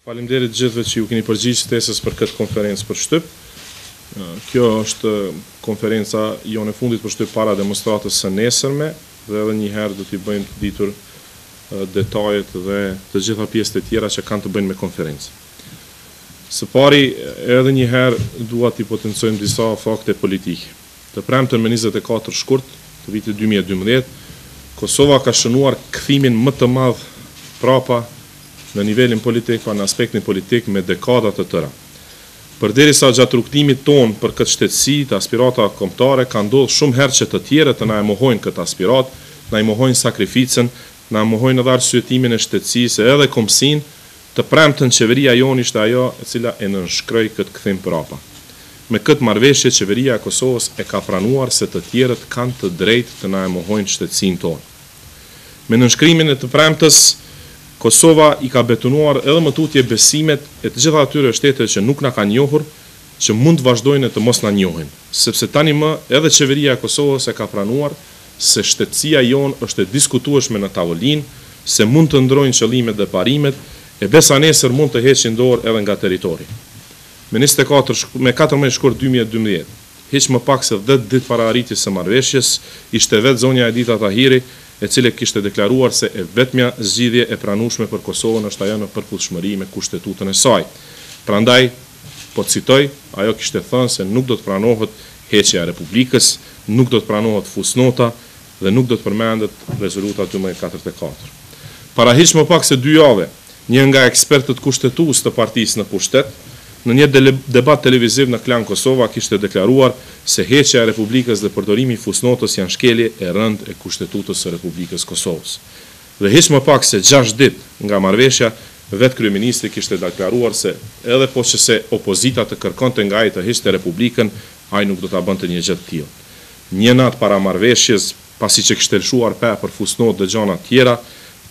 Faleminderit gjithëve që ju keni përgjigjë ftesës për këtë konferencë për shtyp. Kjo është konferenca jonë e fundit për shtyp para demonstratës së nesërme dhe edhe një herë do t'i bëjmë të ditur detajet dhe të gjitha pjesët e tjera që kanë të bëjnë me konferencë. Së pari, edhe një herë dua t'i potencojmë disa fakte politike. Të premten me 24 shkurt të vitit 2012, Kosova ka shënuar kthimin më të madh prapa në nivelin politik, pa në aspektin politik me dekadat të tëra. Përderisa gjatë rrugtimit tonë për këtë shtetësi të aspirata kombëtare, ka ndodhur shumë herë që të tjerët të na e mohojnë këtë aspirat, na e mohojnë sakrificën, na e mohojnë edhe arsyetimin e shtetësisë, edhe kombësinë, të premten qeveria jonë ishte ajo e cila e nënshkroi këtë kthim prapa. Me këtë marrëveshje, qeveria e Kosovës e ka pranuar se të tjerët kanë të drejtë të na e mohojnë shtetësinë tonë. Me nënshkrimin e të premtës, Kosova i ka betonuar edhe më tutje besimet e të gjitha atyre shtete që nuk na kanë njohur, që mund të vazhdojnë të mos na njohin, sepse tani më edhe qeveria e Kosovës e ka pranuar se shtetësia jonë është e diskutueshme në tavolinë, se mund të ndrojnë qëllimet dhe parimet, e besa nesër mund të heqin dorë edhe nga territori. Me 14 shkurt 2012, hiç më pak se 10 ditë para arritjes së marrëveshjes, ishte vetë zonja Edita Tahiri, e cile kishte deklaruar se e vetmja zgjidhje e pranueshme për Kosovën është ajo në përputhshmëri me kushtetutën e saj. Prandaj, po citoj, ajo kishte thënë se nuk do të pranohet heqja e Republikës, nuk do të pranohet fusnota dhe nuk do të përmendet rezoluta 1244. Para hiç më pak se 2 javë, një nga ekspertët kushtetues të partisë në pushtet, në një debat televiziv në Klan Kosova kishte deklaruar se heqja e Republikës dhe përdorimi i fusnotës janë shkelje e rëndë e kushtetutës së Republikës Kosovës. Dhe hiç më pak se 6 ditë nga marrëveshja, vetë kryeministri kishte deklaruar se edhe po që se opozita të kërkonte nga ai të heqte Republikën, ai nuk do ta bënte një gjë të tillë. Një natë para marrëveshjes, pasi që kishte lëshuar pe për fusnotë dhe gjëra të tjera,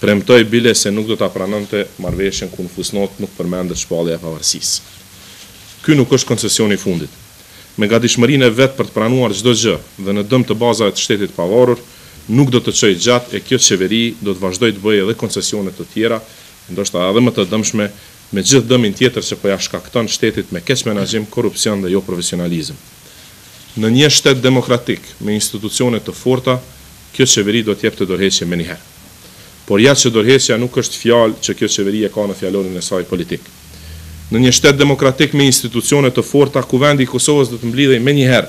premtoi bile se nuk do ta pranonte marrëveshjen ku në fusnotë nuk përmendet shpallja e pavarësisë. Ky nuk është koncesioni i fundit. Me gatishmërinë e vet për të pranuar çdo gjë dhe në dëm të bazave të shtetit pavarur, nuk do të çojë gjatë e kjo qeveri do të vazhdojë të bëjë edhe koncesione të tjera, ndoshta edhe më të dëmshme, me gjithë dëmin tjetër që po ja shkakton shtetit me keq menaxhim, korrupsion dhe jo profesionalizëm. Në një shtet demokratik me institucione të forta, kjo qeveri do të jepte dorëheqje menjëherë. Por ja që dorëheqja nuk është fjalë që kjo qeveri e ka në fjalorin e saj politik. Në një shtet demokratik me institucione të forta, kuvendi i Kosovës do të mblidhej menjëherë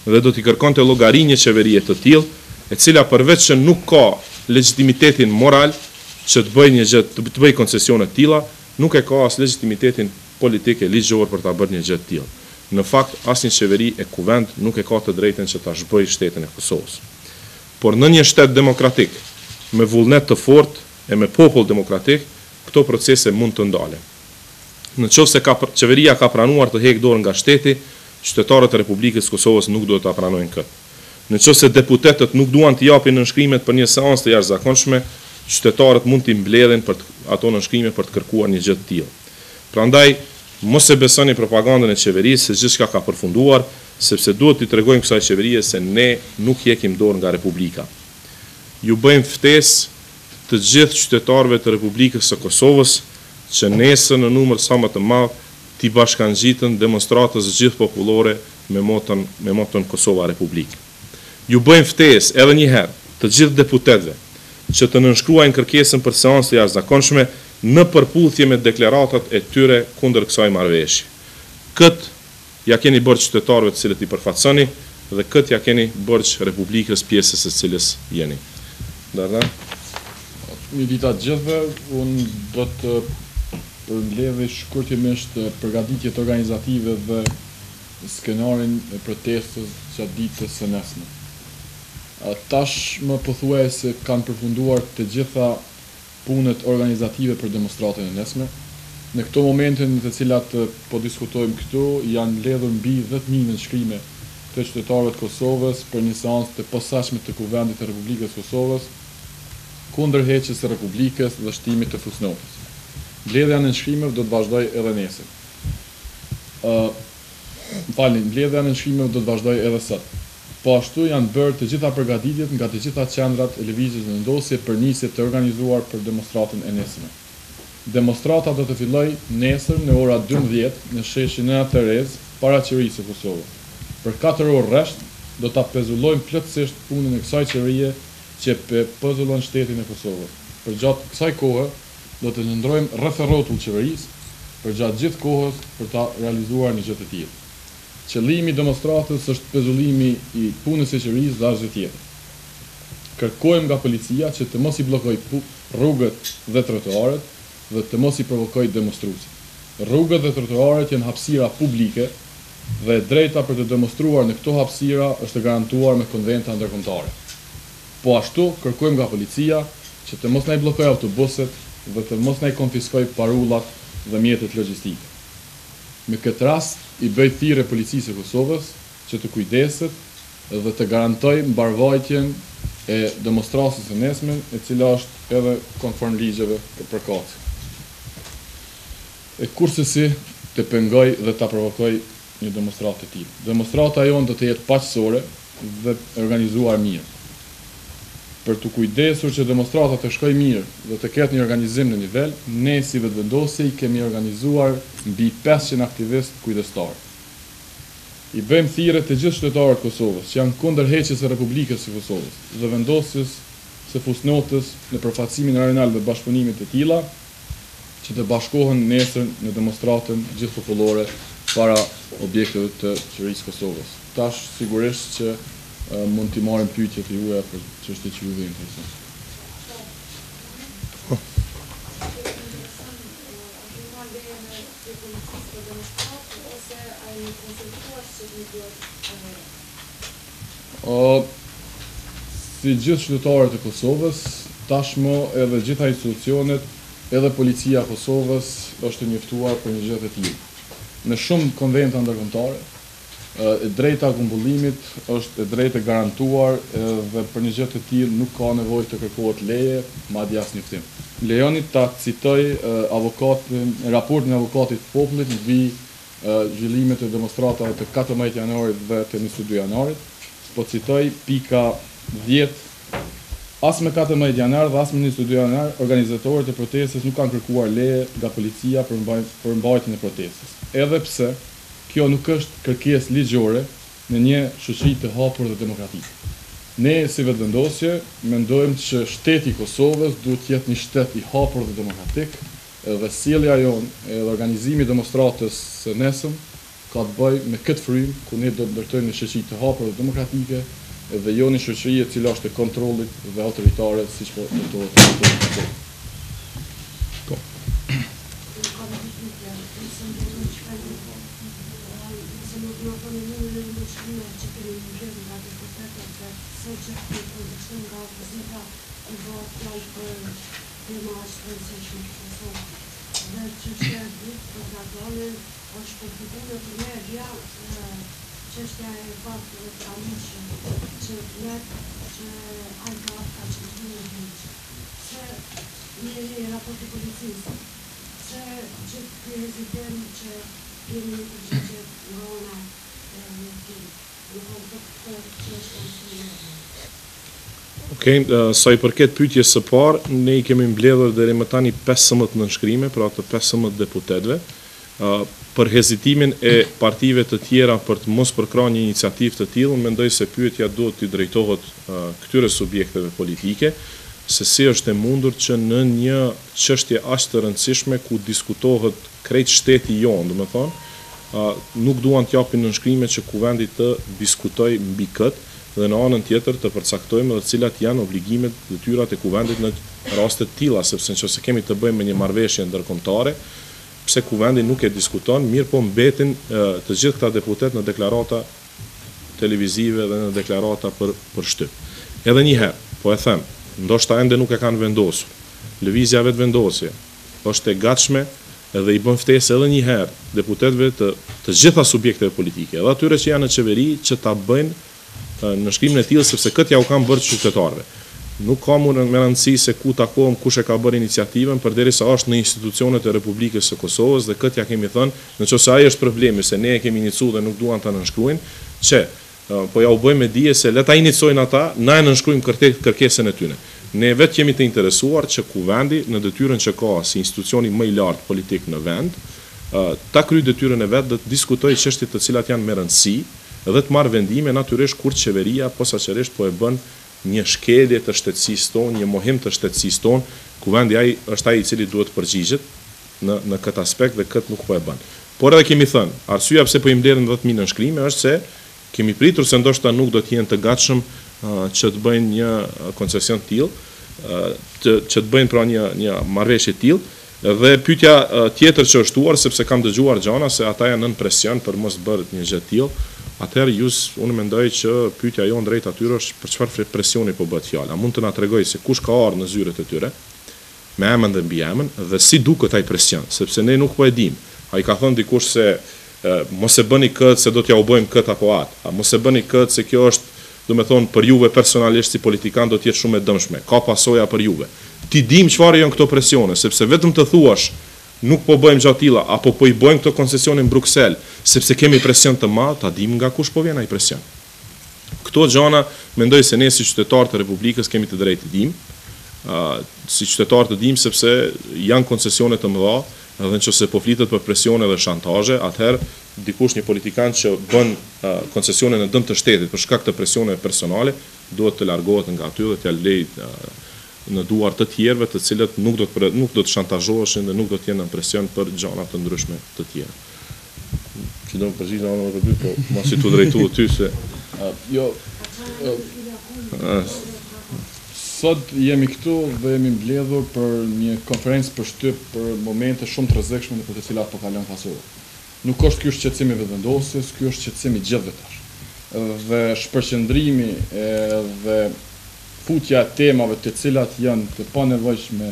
dhe do t'i kërkonte llogari një qeverie të tillë, e cila përveç që nuk ka legitimitetin moral që të bëjë një gjë, të bëjë koncesione të tilla, nuk e ka as legitimitetin politik e ligjor për ta bërë një gjë të tillë. Në fakt, asnjë qeveri e kuvend nuk e ka të drejtën që ta zhbëjë shtetin e Kosovës. Por në një shtet demokratik me vullnet të fortë e me popull demokratik, këto procese mund të ndalen. Në qoftë se qeveria ka pranuar të heqë dorë nga shteti, qytetarët e Republikës Kosovës nuk duhet ta pranojnë këtë. Në qoftë se deputetët nuk duan të japin nënshkrimet për një seancë të jashtëzakonshme, qytetarët mund t'i mbledhin për ato nënshkrime për të kërkuar një gjë të tillë. Prandaj, mos e besoni propagandën e qeverisë se gjithçka ka përfunduar, sepse duhet t'i tregojmë kësaj qeverie se ne nuk heqim dorë nga Republika. Ju bëjmë ftesë të gjithë qytetarëve të Republikës së Kosovës që nesër në numër sa më të madh t'i bashkangjitën demonstratës gjithë popullore me moton Kosova Republikë. Ju bëjmë ftesë edhe një herë të gjithë deputetëve që të nënshkruajnë kërkesën për seancë të jashtëzakonshme në përputhje me deklaratat e tyre kundër kësaj marrëveshje. Kët ja keni bërë qytetarëve të cilët i përfaqësoni dhe kët ja keni bërë Republikës pjesës së cilës jeni. Dardan? Një ditë të gjithëve, unë do të përmbledh shkurtimisht përgatitjet organizative dhe skenarin e protestës gjatë ditës së nesme. Tash më pothuajse kanë përfunduar të gjitha punët organizative për demonstratën e nesme. Në këto momente në të cilat po diskutojmë këtu, janë mbledhur mbi 10.000 nënshkrime të qytetarëve të Kosovës për një seancë të posaçme të Kuvendit të Republikës Kosovës kundër heqjes së Republikës dhe shtimit të fusnotës. Mbledhja e nënshkrimeve do të vazhdojë edhe nesër. Mbledhja e nënshkrimeve do të vazhdojë edhe sot. Po ashtu janë bërë të gjitha përgatitjet nga të gjitha qendrat e lëvizjes vendosje për nisje të organizuar për demonstratën e nesërme. Demonstrata do të filloj nesër në ora 12 në sheshin Nea Terez, para qeverisë së Kosovës. Për 4 orë rresht do ta pezullojmë plotësisht punën e kësaj qeverie që pezullon shtetin e Kosovës. Përgjatë kësaj kohe do të qëndrojmë rreth rrotull qeverisë përgjatë gjithë kohës për ta realizuar një gjë të tillë. Qëllimi i demonstratës është pezullimi i punës së qeverisë dhe asgjë tjetër. Kërkojmë nga policia që të mos i bllokojë rrugët dhe trotuarët dhe të mos i provokojë demonstruesit. Rrugët dhe trotuarët janë hapësira publike dhe drejta për të demonstruar në këto hapësira është garantuar me konventa ndërkombëtare. Po ashtu kërkojmë nga policia që të mos na i bllokojë autobuset dhe të mos na i konfiskojë parullat dhe mjetet logjistike. Me këtë rast i bëj thirrje policisë së Kosovës që të kujdeset dhe të garantojë mbarvajtjen e demonstracës së nesme, e cila është edhe konform ligjeve përkatëse. E kurse të pengoj dhe të provokoj një demonstratë të tillë. Demonstrata jonë do të jetë paqësore dhe organizuar mirë. Për të kujdesur që demonstrata të shkojë mirë dhe të ketë një organizim në nivel, ne si vetëvendosje i kemi organizuar mbi 500 aktivistë kujdestarë. I bëjmë thirrje të gjithë qytetarët e Kosovës që janë kundër heqjes së Republikës së Kosovës dhe vendosjes së fusnotës në përfaqësimin rajonal dhe bashkëpunimit të tilla, që të bashkohen nesër në demonstratën gjithëpopullore para objekteve të qeverisë Kosovës. Tash sigurisht që mund t'i marrim pyetjet e juaja për çështjet që ju vijnë intereson. Si gjithë qytetarët e Kosovës, tashmë edhe gjitha institucionet, edhe policia e Kosovës është njoftuar për një gjë të tillë. Në shumë konventa ndërkombëtare, e drejta e grumbullimit është e drejtë e garantuar dhe për një gjë të tillë nuk ka nevojë të kërkohet leje, madje as njoftim. Lejoni ta citoj raportin e avokatit të popullit mbi zhvillimet e demonstratave të 14 janarit dhe të 22 janarit. Po citoj pika 10. As me 14 janar dhe as me 22 janar, organizatorët e protestës nuk kanë kërkuar leje nga policia për mbajtjen e protestës. Edhe pse kjo nuk është kërkesë ligjore në një shoqëri të hapur dhe demokratike. Ne si vetëvendosje mendojmë që shteti i Kosovës duhet të jetë një shtet i hapur dhe demokratik, dhe sjellja jonë e organizimi i demonstratës së nesëm ka të bëjë me këtë frym ku ne do të ndërtojmë një shoqëri të hapur dhe demokratike dhe jo një shoqëri e cila është e kontrollit dhe autoritare siç po thotë. Çështja e faktit të pranishëm që flet që ai ka qëndruar hiç. Se një raport i policisë, se gjithë ky hezitem që kemi një përgjigje nga ona e njëtimi. Okej, sa i përket pyetjes së parë, ne i kemi mbledhur deri më tani 15 nënshkrime, pra të 15 deputetëve, për hezitimin e partive të tjera për të mos përkrahur një iniciativë të tillë. Mendoj se pyetja duhet t'i drejtohet këtyre subjekteve politike, se si është e mundur që në një çështje aq të rëndësishme ku diskutohet krejt shteti jonë, domethënë, nuk duan të japin nënshkrime që kuvendi të diskutojë mbi këtë, dhe në anën tjetër të përcaktojmë edhe cilat janë obligimet, detyrat e kuvendit në raste të tilla, sepse nëse kemi të bëjmë me një marrëveshje ndërkombëtare, pse kuvendi nuk e diskuton, mirë po mbetin të gjithë këta deputet në deklarata televizive dhe në deklarata për shtyp. Edhe një herë, po e them, ndoshta ende nuk e kanë vendosur. Lëvizja vetëvendosje është e gatshme edhe i bën ftesë edhe një herë deputetëve të gjitha subjekteve politike, edhe atyre që janë në qeveri, që ta bëjnë në shkrimin e tillë, sepse këtë ja u kanë bërë qytetarëve. Nuk ka më rëndësi se ku takohem, kush e ka bërë iniciativën, përderisa është në institucionet e Republikës së Kosovës, dhe këtë ja kemi thënë, nëse ai është problemi se ne e kemi iniciuar dhe nuk duan ta nënshkruajnë, që po ja u bëjmë me dije se le ta iniciojnë ata, na e nënshkruajmë kërkesën e tyre. Ne vetë jemi të interesuar që kuvendi në detyrën që ka si institucioni më i lartë politik në vend, ta kryej detyrën e vet dhe të diskutojë çështje të cilat janë me rëndësi dhe të marrë vendime natyrisht kur qeveria posaçërisht po e bën një shkelje të shtetësisë tonë, një mohim të shtetësisë tonë, kuvendi është ai i cili duhet të përgjigjet në këtë aspekt dhe këtë nuk po e bën. Por edhe kemi thënë, arsyeja pse po i mbledhin 10.000 nënshkrime është se kemi pritur se ndoshta nuk do të jenë të gatshëm që të bëjnë një koncesion të tillë, që të bëjnë pra një marrëveshje të tillë, dhe pyetja tjetër që është shtuar, sepse kam dëgjuar gjana se ata janë nën presion për mos bërë një gjë të tillë, atëherë unë mendoj që pyetja jonë drejt atyre është për çfarë presioni po bëhet fjala. A mund të na tregoj se kush ka ardhur në zyret e tyre, me emën dhe mbi emën, dhe si duket ai presion, sepse ne nuk po e dimë. Ai ka thënë dikush se mos e bëni këtë se do t'ja u bëjmë këtë apo atë. A mos e bëni këtë se kjo është, do me thonë, për juve personalisht si politikan do t'jetë shumë e dëmshme, ka pasoja për juve. Ti dim çfarë janë këto presione, sepse vetëm të thuash nuk po bëjmë gjatë tilla, apo po i bëjmë këto koncesione në Bruksel, sepse kemi presion të madh, ta dim nga kush po vjen ai presion. Këto gjana mendoj se ne si qytetarë të Republikës kemi të drejtë të dim, si qytetarë të dim sepse janë koncesione të mëdha, edhe nëse po flitet për presione dhe shantazhe, atëherë dikush një politikan që bën koncesione në dëm të shtetit për shkak të presioneve personale, duhet të largohet nga aty dhe t'ia lejë në duar të tjerëve, të cilët nuk do të shantazhoheshin dhe nuk do të jenë në presion për gjëra të ndryshme të tjera. Që do të përgjigj në orë 2, po mos i tu drejtu ty se sot jemi këtu dhe jemi mbledhur për një konferencë për shtyp për momente shumë të rrezikshme në për të cilat po kalon Kosova. Nuk është ky shqetësim i vendosjes, ky është shqetësim i gjithëve tash. Dhe shpërqendrimi dhe futja e temave të cilat janë të panevojshme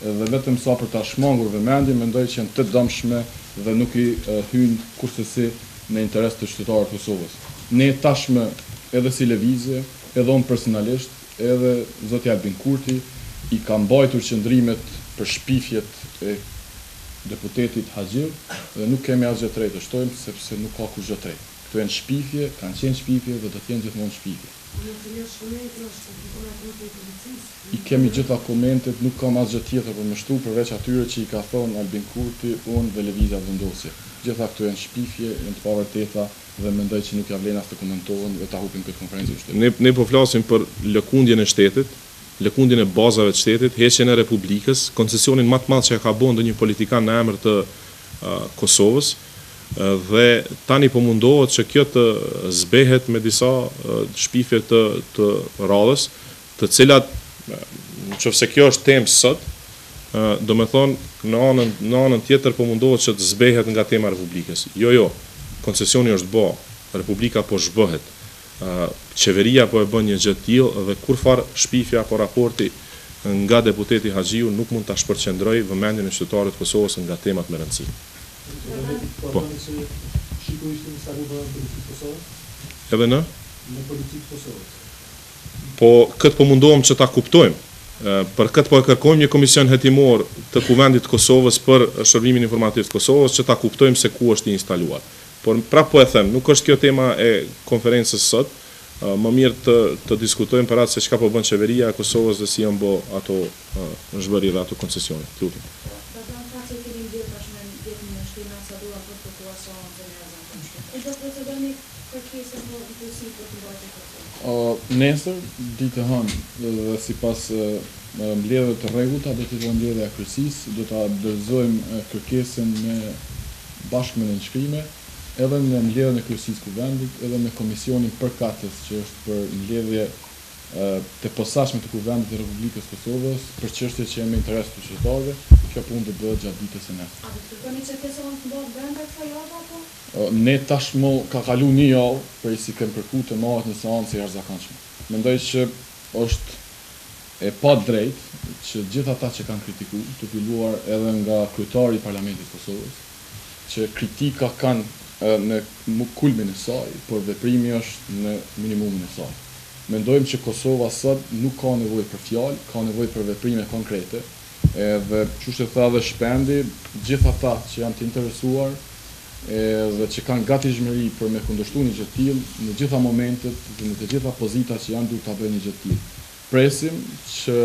dhe vetëm sa për ta shmangur vëmendjen, mendoj që janë të dëmshme dhe nuk i hyjnë kurse në interes të qytetarëve të Kosovës. Ne tashmë edhe si lëvizje, edhe unë personalisht, edhe zoti Albin Kurti i ka mbajtur qëndrimet për shpifjet e deputetit Haxhiu dhe nuk kemi asgjë të re të shtojmë sepse nuk ka kurrë gjë të re. Këto janë shpifje, kanë qenë shpifje dhe do të jenë gjithmonë shpifje. I kemi gjitha komentet, nuk kam asgjë tjetër për më shtu përveç atyre që i ka thonë Albin Kurti, unë dhe lëvizja vendosje. Gjitha këto janë shpifje, janë të pavërteta dhe mendoj që nuk ja vlen as të komentohen dhe ta hupim këtë konferencë e shtetit. Ne po flasim për lëkundjen e shtetit, lëkundjen e bazave të shtetit, heqjen e Republikës, koncesionin më të madh që ka bën ndonjë politikan në emër të Kosovës, dhe tani po mundohet që kjo të zbehet me disa shpifje të radhës, të cilat, nëse kjo është temë sot, do me thonë në anën tjetër po mundohet që të zbehet nga tema e Republikës. Jo, koncesioni është bë, Republika po zhbëhet, qeveria po e bën një gjë të tillë dhe kurfar shpifja apo raporti nga deputeti Haxhiu nuk mund ta shpërqendroj vëmendjen e qytetarëve të Kosovës nga temat me rëndësi. Po. Edhe në politikë Kosovës. Po këtë po mundohem që ta kuptojmë. Për këtë po e kërkojmë një komision hetimor të Kuvendit të Kosovës për shërbimin informativ të Kosovës që ta kuptojmë se ku është i instaluar. Por prapë po e them, nuk është kjo tema e konferencës sot, më mirë të diskutojmë për atë se çka po bën qeveria e Kosovës dhe si janë bë ato zhbërje dhe ato koncesione. Lutem. Nesër, ditë hënë, dhe sipas mbledhjeve të rregullta, do të bëjmë mbledhja e kryesisë, do ta dorëzojmë kërkesën bashkë me nënshkrime, edhe në mbledhjen e kryesisë Kuvendit, edhe me komisionin përkatës që është për mbledhje të posaçme të Kuvendit të Republikës Kosovës për çështje që janë me interes të qytetarëve. Kjo punë do bëhet gjatë ditës së nesër. A do të kërkoni që të bëhet brenda kësaj jave apo? Ne tashmë ka kalu një javë për si kem kërku të marrët një seancë e jashtëzakonshme. Mendoj që është e pa drejtë që gjithë ata që kanë kritikuar, të filluar edhe nga kryetari i Parlamentit të Kosovës, që kritika kanë në kulmin e saj, por veprimi është në minimumin e saj. Mendojmë që Kosova sot nuk ka nevojë për fjalë, ka nevojë për veprime konkrete, dhe çështë tha dhe Shpendi, gjithë ata që janë të interesuar dhe që kanë gatishmëri për me kundërshtuar një gjë të tillë në gjitha momentet dhe në të gjitha pozitat që janë duhet ta bëjnë një gjë të tillë. presim që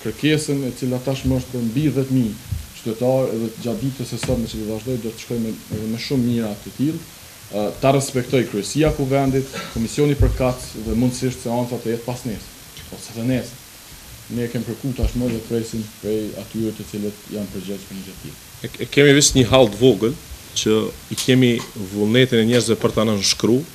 kërkesën e cila tashmë është për mbi 10.000 qytetarë edhe gjatë ditës së sotme që do vazhdoj do të shkojmë edhe me shumë mira të tillë, ta respektoj kryesia e kuvendit, komisioni përkatës dhe mundësisht seancat të jetë pas nesër ose të nesër. Ne kemi kërkuar tashmë dhe presim prej atyre të cilët janë përgjegjës për një gjë tillë. E kemi vist një hall të vogël që i kemi vullnetin e njerëzve për ta nënshkruar,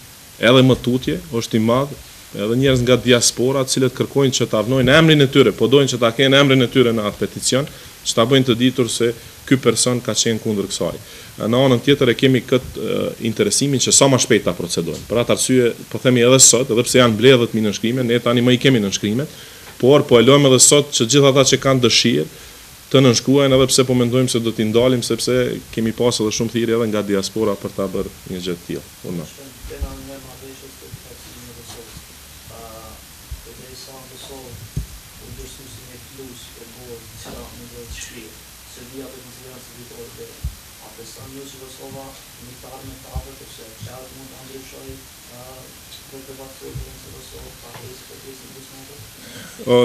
edhe më tutje është i madh, edhe njerëz nga diaspora, të cilët kërkojnë që ta vnojnë emrin e tyre, po dojnë që ta kenë emrin e tyre në atë peticion, që ta bëjnë të ditur se ky person ka qenë kundër kësaj. Në anën tjetër e kemi këtë interesimin që sa më shpejt ta procedojmë. Për atë arsye, po themi edhe sot, edhe pse janë mbledhur 1000 nënshkrime, ne tani më i kemi nënshkrimet, por po e lojmë edhe sot që gjithë ata që kanë dëshirë të nënshkruajnë, edhe pse po mendojmë se do t'i ndalim sepse kemi pasur edhe shumë thirrje edhe nga diaspora për ta bërë një gjë të tillë. Unë.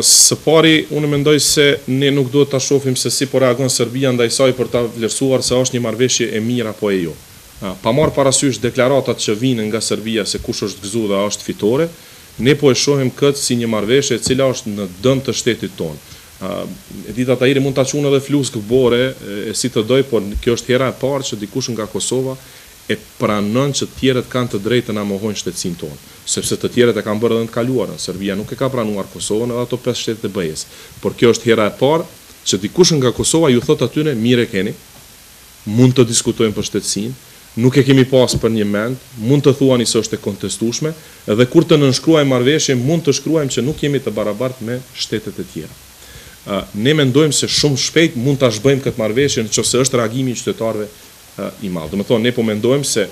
Së pari, unë mendoj se ne nuk duhet ta shohim se si po reagon Serbia ndaj saj për ta vlerësuar se është një marrëveshje e mirë apo e jo. Pa marrë parasysh deklaratat që vinë nga Serbia se kush është gëzuar dhe është fitore, ne po e shohim këtë si një marrëveshje e cila është në dëm të shtetit tonë. Edita Tahiri mund ta qunë edhe flus këbore, si të doj, por kjo është hera e parë që dikush nga Kosova e pranon që të tjerët kanë të drejtë të na mohojnë shtetësinë tonë, sepse të tjerët e kanë bërë edhe në të kaluarën. Serbia nuk e ka pranuar Kosovën edhe ato 5 shtetet e BE-s. Por kjo është hera e parë që dikush nga Kosova ju thot atyre mirë keni, mund të diskutojmë për shtetësinë, nuk e kemi pas për një mend, mund të thuani se është e kontestueshme, edhe kur të nënshkruajmë marrëveshje mund të shkruajmë që nuk jemi të barabartë me shtetet e tjera. Ne mendojmë se shumë shpejt mund ta zhbëjmë këtë marrëveshje nëse është reagimi i qytetarëve i madh. Do të thonë ne po mendojmë se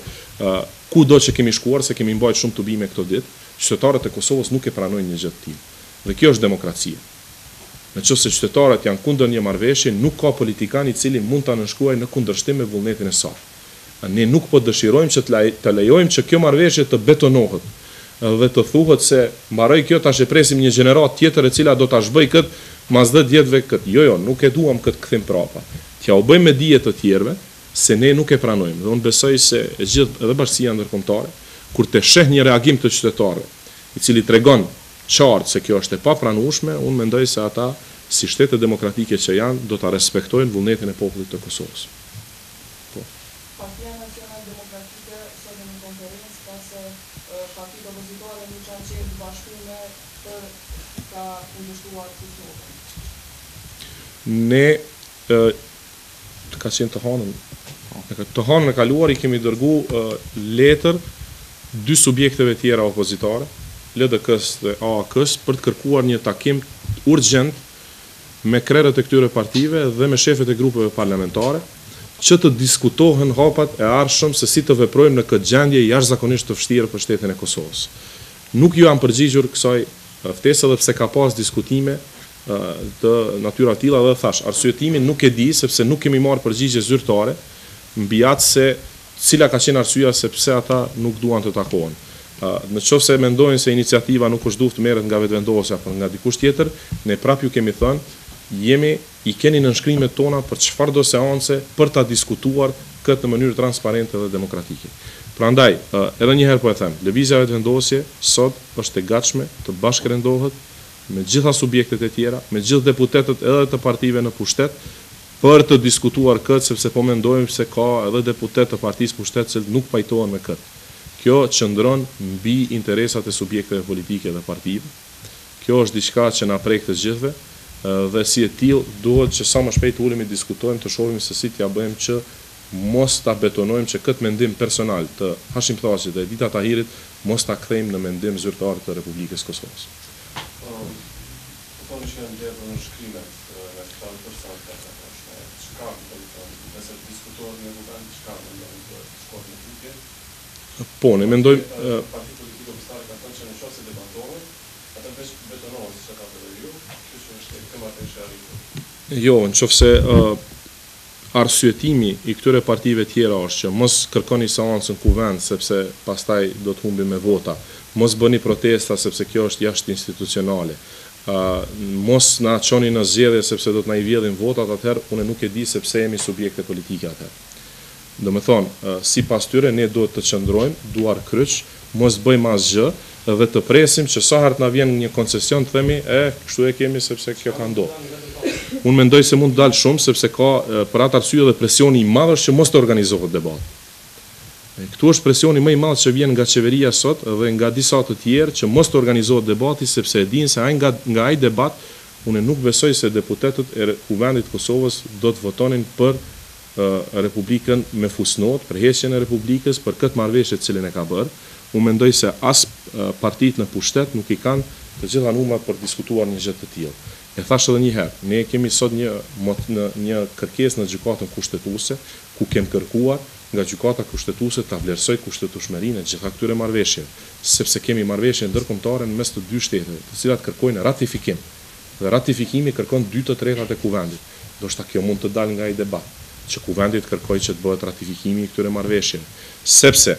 kudo që kemi shkuar, se kemi mbajtur shumë tubime këto ditë, qytetarët e Kosovës nuk e pranojnë një gjë të tillë. Dhe kjo është demokracia. Nëse qytetarët janë kundër një marrëveshje, nuk ka politikan i cili mund ta nënshkruajë në kundërshtim me vullnetin e saj. Ne nuk po dëshirojmë që të lejojmë që kjo marrëveshje të betonohet dhe të thuhet se mbaroi kjo, tash e presim një gjenerat tjetër e cila do ta zhbëj kët mas 10 vjetëve kët. Jo, nuk e duam kët kthim prapa. T'ja u bëjmë me dije të tjerëve se ne nuk e pranojmë. Dhe unë besoj se gjithë edhe bashkësia ndërkombëtare, kur të sheh një reagim të qytetarëve, i cili tregon qartë se kjo është e papranueshme, unë mendoj se ata, si shtete demokratike që janë, do ta respektojnë vullnetin e popullit të Kosovës. Po. Partia Nacionale Demokratike sot në një konferencë ka se partitë opozitore nuk kanë qenë të bashkuar për ta kundërshtuar Kosovën. Ne ka qenë të hanën. Të hanën e kaluar i kemi dërgu letër 2 subjekteve tjera opozitare, LDK-s dhe AAK-s, për të kërkuar një takim urgjent me krerët e këtyre partive dhe me shefet e grupeve parlamentare, që të diskutohen hapat e ardhshëm se si të veprojmë në këtë gjendje jashtëzakonisht të vështirë për shtetin e Kosovës. Nuk ju jam përgjigjur kësaj ftesë edhe pse ka pas diskutime të natyra tilla dhe thash, arsyetimin nuk e di sepse nuk kemi marrë përgjigje zyrtare mbi atë se cila ka qenë arsyeja se pse ata nuk duan të takohen. Në qoftë se mendojnë se iniciativa nuk është duhet merret nga vetëvendosja apo nga dikush tjetër, ne prap ju kemi thënë, i keni nënshkrimet tona për çfarëdo seance për ta diskutuar këtë në mënyrë transparente dhe demokratike. Prandaj, edhe një herë po e them, lëvizja vetëvendosje sot është e gatshme të bashkërendohet me gjitha subjektet e tjera, me gjithë deputetët edhe të partive në pushtet, për të diskutuar këtë, sepse po mendojmë se ka edhe deputet të partisë pushtet që nuk pajtohen me këtë. Kjo qëndron mbi interesat e subjekteve politike dhe partive. Kjo është diçka që na prek të gjithëve, dhe si e tillë duhet që sa më shpejt ulemi diskutojmë të shohim se si t'ja bëjmë që mos ta betonojmë që këtë mendim personal të Hashim Thaqit dhe Edita Tahirit mos ta kthejmë në mendim zyrtar të Republikës Kosovës. Thonë që janë gjetur në shkrimet në këta person të çka nëse diskutohet në kuvend, çka mendon të shkojë në tutje? Po, ne mendojmë Partia politike opozitare ka thënë që nëse debatohet, atë veç betonohet se ka bërë ju, kështu është këtë marrëveshje e arritur. Jo, nëse arsyetimi i këtyre partive tjera është që mos kërkoni seancën kuvend sepse pastaj do të humbi me vota, mos bëni protesta sepse kjo është jashtë institucionale. mos na çoni në zgjedhje sepse do të na i vjedhin votat, atëherë unë nuk e di se pse jemi subjekte politike atëherë. Do me thonë, sipas tyre ne duhet të qëndrojmë duar kryq, mos bëjmë asgjë dhe të presim që sa herë na vjen një koncesion të themi kështu e kemi sepse kjo ka ndodhur. Unë mendoj se mund të dalë shumë sepse ka për atë arsye dhe presioni i madh që mos të organizohet debat. Këtu është presioni më i madh që vjen nga qeveria sot dhe nga disa të tjerë që mos të organizohet debati sepse e dinë se nga ai debat unë nuk besoj se deputetët e Kuvendit Kosovës do të votonin për Republikën me fusnot, për heqjen e Republikës, për këtë marrëveshje të cilën e ka bërë. Unë mendoj se as partitë në pushtet nuk i kanë të gjitha numrat për diskutuar një gjë të tillë. E thash edhe një herë, ne kemi sot një kërkesë në gjykatën kushtetuese ku kem kërkuar nga gjykata kushtetuese ta vlerësoj kushtetueshmërinë e gjitha këtyre marrëveshjeve, sepse kemi marrëveshje ndërkombëtare në mes të dy shteteve, të cilat kërkojnë ratifikim. Dhe ratifikimi kërkon 2/3 e Kuvendit. Do shta kjo mund të dalë nga ai debat, që Kuvendit kërkoj që të bëhet ratifikimi i këtyre marrëveshjeve, sepse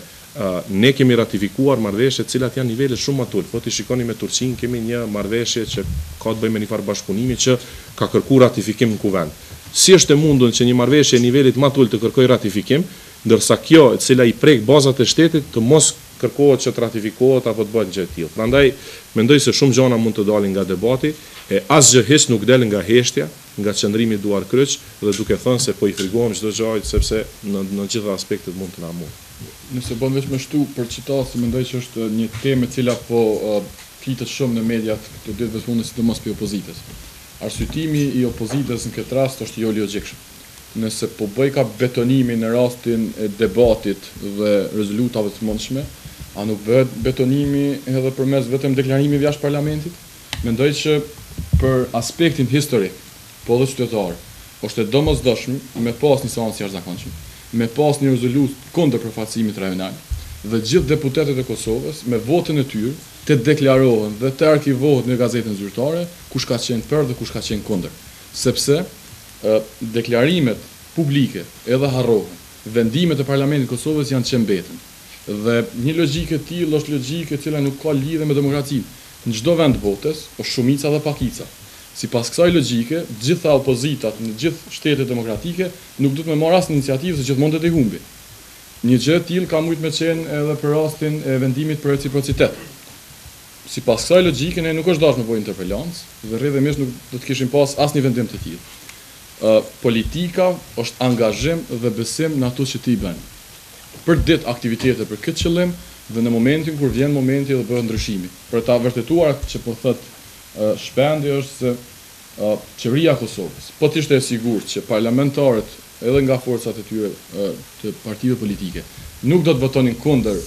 ne kemi ratifikuar marrëveshje të cilat janë nivele shumë më të ulët. Po ti shikoni me Turqinë kemi një marrëveshje që ka të bëjë me një farë bashkëpunimi që ka kërkuar ratifikim në Kuvend. Si është e mundur që një marrëveshje e nivelit më të ulët të kërkojë ratifikim, ndërsa kjo e cila i prek bazat e shtetit të mos kërkohet që të ratifikohet apo të bëhet gjë e tillë. Prandaj mendoj se shumë gjëra mund të dalin nga debati, e asgjë hiç nuk del nga heshtja, nga qëndrimi duar kryq dhe duke thënë se po i frikojmë çdo gjë sepse në gjitha aspektet mund të na mund. Nëse bën vetëm ashtu për çitatë, mendoj që është një temë e cila po flitet shumë në mediat këto ditë të fundit, sidomos për opozitës. Arsyetimi i opozitës në këtë rast është jo logjikshëm. Nëse po bëj ka betonimi në rastin e debatit dhe rezolutave të mundshme, a nuk bëhet betonimi edhe përmes vetëm deklarimit jashtë parlamentit? Mendoj që për aspektin historik, po dhe qytetar, është e domosdoshme me pas një seancë jashtëzakonshme, me pas një rezolutë kundër përfaqësimit rajonal dhe gjithë deputetët e Kosovës me votën e tyre të deklarohen dhe të arkivohet në gazetën zyrtare kush ka qenë për dhe kush ka qenë kundër. Sepse deklarimet publike edhe harrohen, vendimet e Parlamentit të Kosovës janë që mbeten. Dhe një logjikë e tillë është logjikë e cila nuk ka lidhje me demokracinë. Në çdo vend botës është shumica dhe pakica. Sipas kësaj logjike, gjitha opozitat në gjithë shtetet demokratike nuk duhet me marrë asnjë iniciativë se gjithmonë do të humbi. Një gjë e tillë ka mujt me qenë edhe për rastin e vendimit për reciprocitet. Sipas kësaj logjike ne nuk është dashur me bëj interpelancë dhe rrjedhimisht nuk do të kishim pas asnjë vendim të tillë. Politika është angazhim dhe besim në ato që ti bën. Për ditë aktivitete për këtë qëllim dhe në momentin kur vjen momenti dhe bëhet ndryshimi. Për ta vërtetuar që po thot Shpendi është se qeveria e Kosovës, po të ishte e sigurt që parlamentarët edhe nga forcat e tyre të partive politike nuk do të votonin kundër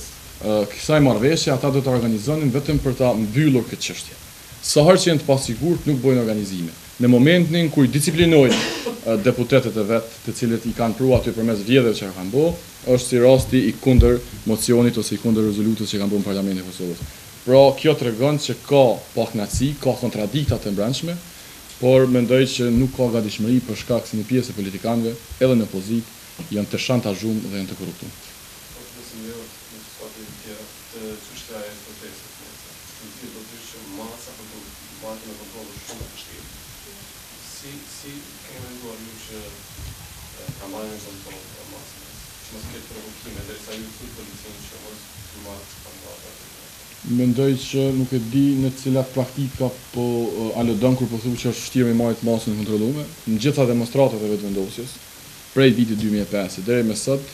kësaj marrëveshje, ata do të organizonin vetëm për ta mbyllur këtë çështje. Sa herë që janë të pasigurt nuk bëjnë organizime. Në momentin kur disiplinojnë deputetët e vet, të cilët i kanë pruar aty përmes vjedhjeve që kanë bërë, është si rasti i kundër mocionit ose i kundër rezolutës që kanë bërë në Parlamentin e Kosovës. Pra, kjo tregon që ka pakënaqësi, ka kontradikta të brendshme, por mendoj që nuk ka gatishmëri për shkak se një pjesë e politikanëve, edhe në opozitë, janë të shantazhuar dhe janë të korruptuar. Si kemi menduar ju që kampanja e kontrollit të masës, që mos ketë provokime derisa ju thot policinë që mos të marrë kampanja. Mendoj që nuk e di në cilat praktika po aludon kur po thuhet që është vështirë me marrë masën e kontrolluar. Në gjitha demonstratat e vetëvendosjes, prej vitit 2005 deri më sot,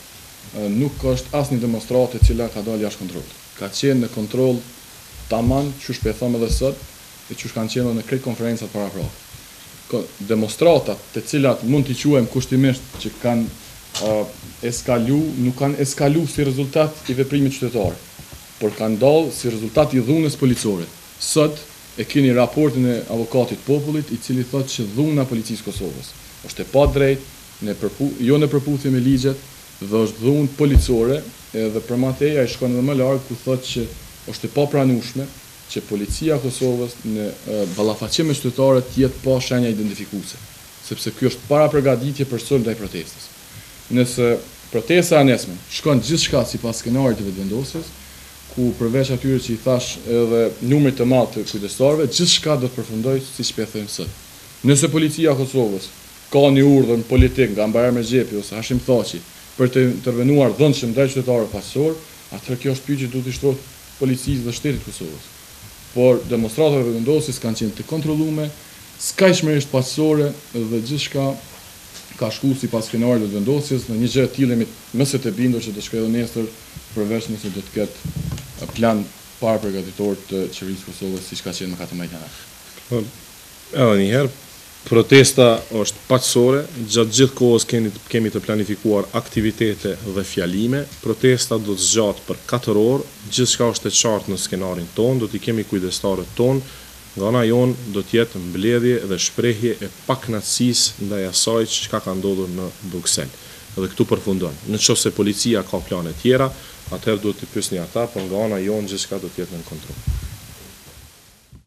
nuk është asnjë demonstratë e cila ka dalë jashtë kontrollit. Ka qenë në kontroll tamam, çu shpe them edhe sot, e çu kanë qenë në krejt konferencat paraprake. Demonstratat të cilat mund t'i quajmë kushtimisht që kanë eskalu, nuk kanë eskalu si rezultat i veprimit qytetar, por kanë dalë si rezultat i dhunës policore. Sot e keni raportin e avokatit popullit i cili thotë që dhuna e policisë Kosovës është e padrejtë, jo në përputhje me ligjet dhe është dhunë policore dhe për mateja i shkon edhe më larg ku thotë që është e papranueshme që policia e Kosovës në ballafaqim me qytetarët jetë pa shenja identifikuese, sepse ky është para përgatitje për sulm ndaj protestës. Nëse protesta e nesme shkon gjithçka sipas skenarit të vetëvendosjes, ku përveç atyre që i thash edhe numrit të madh të kujdestarëve, gjithçka do të përfundoj siç po e them sot. Nëse policia e Kosovës ka një urdhër politik nga Mbarëmer Xhepi ose Hashim Thaçi për të intervenuar dhënshëm ndaj qytetarëve paqësor, atëherë kjo është pyetje që duhet i shtrohet policisë dhe shtetit të Kosovës. Por demonstratat e vendosjes kanë qenë të kontrolluara, skajshmërisht paqësore dhe gjithçka ka shkuar sipas skenarit të vendosjes. Në një gjë të tillë më së të bindur që do shkojë edhe nesër, përveç nëse do të ketë plan para përgatitor të qeverisë së Kosovës siç ka qenë më 14 janar. Edhe një herë, protesta është paqësore, gjatë gjithë kohës kemi të planifikuar aktivitete dhe fjalime. Protesta do të zgjatë për 4 orë, gjithçka është e qartë në skenarin ton, do t'i kemi kujdestarët ton. Nga ana jon do të jetë mbledhje dhe shprehje e pakënaqësisë ndaj asaj çka ka ndodhur në Bruksel. Dhe këtu përfundon. Nëse policia ka plane tjera, atëherë duhet të pyesni ata, por nga ana jon gjithçka do të jetë në kontroll.